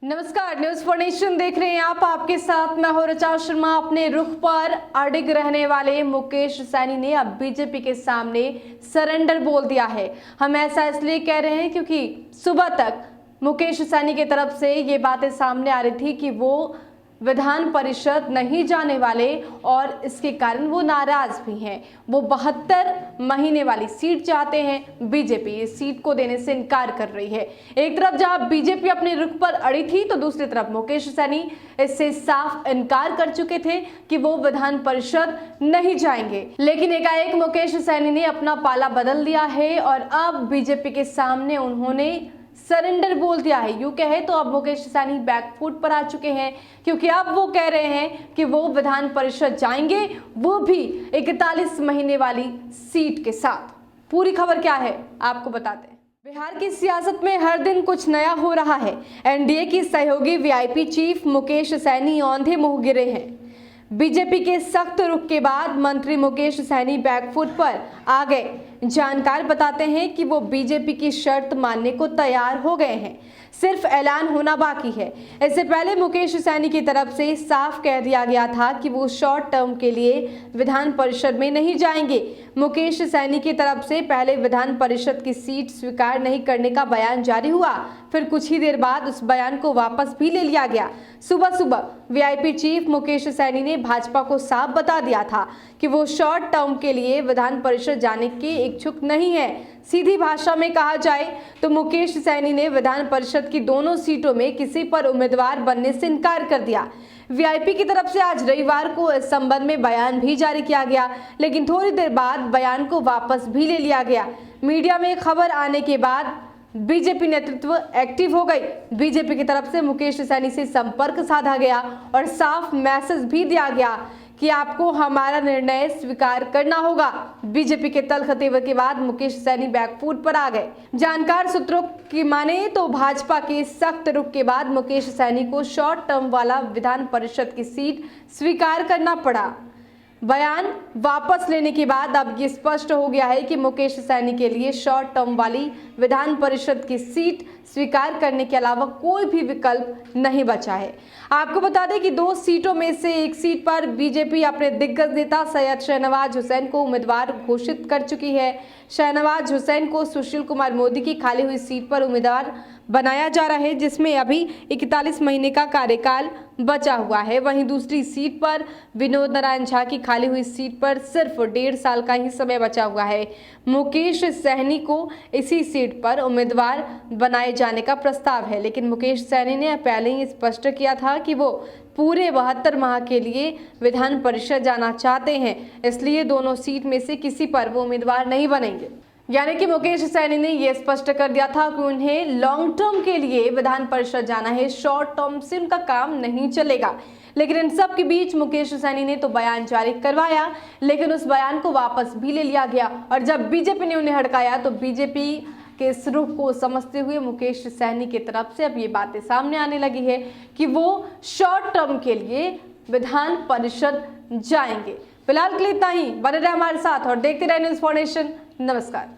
नमस्कार, news for nation देख रहे हैं आप। आपके साथ मैं हूं ऋचा शर्मा। अपने रुख पर अडिग रहने वाले मुकेश सैनी ने अब बीजेपी के सामने सरेंडर बोल दिया है। हम ऐसा इसलिए कह रहे हैं क्योंकि सुबह तक मुकेश सैनी की तरफ से ये बातें सामने आ रही थी कि वो विधान परिषद नहीं जाने वाले और इसके कारण वो नाराज भी हैं। वो 72 महीने वाली सीट चाहते हैं। बीजेपी इस सीट को देने से इनकार कर रही है। एक तरफ जहां बीजेपी अपने रुख पर अड़ी थी तो दूसरी तरफ मुकेश सैनी इससे साफ इनकार कर चुके थे कि वो विधान परिषद नहीं जाएंगे। लेकिन एकाएक मुकेश सैनी ने अपना पाला बदल दिया है और अब बीजेपी के सामने उन्होंने सरेंडर बोल दिया है। यूं कहे तो अब मुकेश सैनी बैकफुट पर आ चुके हैं क्योंकि अब वो कह रहे हैं कि वो विधान परिषद जाएंगे, वो भी 41 महीने वाली सीट के साथ। पूरी खबर क्या है आपको बताते हैं। बिहार की सियासत में हर दिन कुछ नया हो रहा है। एनडीए की सहयोगी वीआईपी चीफ मुकेश सैनी औंधे मुंह गिरे हैं। बीजेपी के सख्त रुख के बाद मंत्री मुकेश सैनी बैकफुट पर आ गए। जानकार बताते हैं कि वो बीजेपी की शर्त मानने को तैयार हो गए हैं, सिर्फ ऐलान होना बाकी है। इससे पहले मुकेश सैनी की तरफ से साफ कह दिया गया था कि वो शॉर्ट टर्म के लिए विधान परिषद में नहीं जाएंगे। मुकेश सैनी की तरफ से पहले विधान परिषद की सीट स्वीकार नहीं करने का बयान जारी हुआ, फिर कुछ ही देर बाद उस बयान को वापस भी ले लिया गया। सुबह सुबह वीआईपी चीफ मुकेश सैनी ने भाजपा को साफ बता दिया था कि वो शॉर्ट टर्म के लिए विधान परिषद जाने के इच्छुक नहीं है। सीधी भाषा में कहा जाए तो मुकेश सैनी ने विधान परिषद की दोनों सीटों में किसी पर उम्मीदवार बनने से इनकार कर दिया। वीआईपी की तरफ से आज रविवार को इस संबंध में बयान भी जारी किया गया, लेकिन थोड़ी देर बाद बयान को वापस भी ले लिया गया। मीडिया में खबर आने के बाद बीजेपी नेतृत्व एक्टिव हो गई। बीजेपी की तरफ से मुकेश सैनी से संपर्क साधा गया और साफ मैसेज भी दिया गया कि आपको हमारा निर्णय स्वीकार करना होगा। बीजेपी के तलखतेवर के बाद मुकेश सैनी बैकफुट पर आ गए। जानकार सूत्रों की माने तो भाजपा के सख्त रुख के बाद मुकेश सैनी को शॉर्ट टर्म वाला विधान परिषद की सीट स्वीकार करना पड़ा। बयान वापस लेने के बाद अब ये स्पष्ट हो गया है कि मुकेश सैनी के लिए शॉर्ट टर्म वाली विधान परिषद की सीट स्वीकार करने के अलावा कोई भी विकल्प नहीं बचा है। आपको बता दें कि 2 सीटों में से एक सीट पर बीजेपी अपने दिग्गज नेता सैयद शाहनवाज हुसैन को उम्मीदवार घोषित कर चुकी है। शाहनवाज हुसैन को सुशील कुमार मोदी की खाली हुई सीट पर उम्मीदवार बनाया जा रहा है, जिसमें अभी 41 महीने का कार्यकाल बचा हुआ है। वहीं दूसरी सीट पर विनोद नारायण झा की खाली हुई सीट पर सिर्फ 1.5 साल का ही समय बचा हुआ है। मुकेश सैनी को इसी सीट पर उम्मीदवार बनाए जाने का प्रस्ताव है, लेकिन मुकेश सैनी ने पहले ही स्पष्ट किया था कि वो पूरे 72 माह के लिए विधान परिषद जाना चाहते हैं, इसलिए दोनों सीट में से किसी पर वो उम्मीदवार नहीं बनेंगे। यानी कि मुकेश सैनी ने यह स्पष्ट कर दिया था कि उन्हें लॉन्ग टर्म के लिए विधान परिषद जाना है, शॉर्ट टर्म से उनका काम नहीं चलेगा। लेकिन इन सब के बीच मुकेश सैनी ने तो बयान जारी करवाया, लेकिन उस बयान को वापस भी ले लिया गया और जब बीजेपी ने उन्हें हड़काया तो बीजेपी के इस रुख को समझते हुए मुकेश सैनी की तरफ से अब ये बातें सामने आने लगी है कि वो शॉर्ट टर्म के लिए विधान परिषद जाएंगे। फिलहाल के लिए इतना ही। बने रहे हमारे साथ और देखते रहे न्यूज फॉर नेशन। नमस्कार।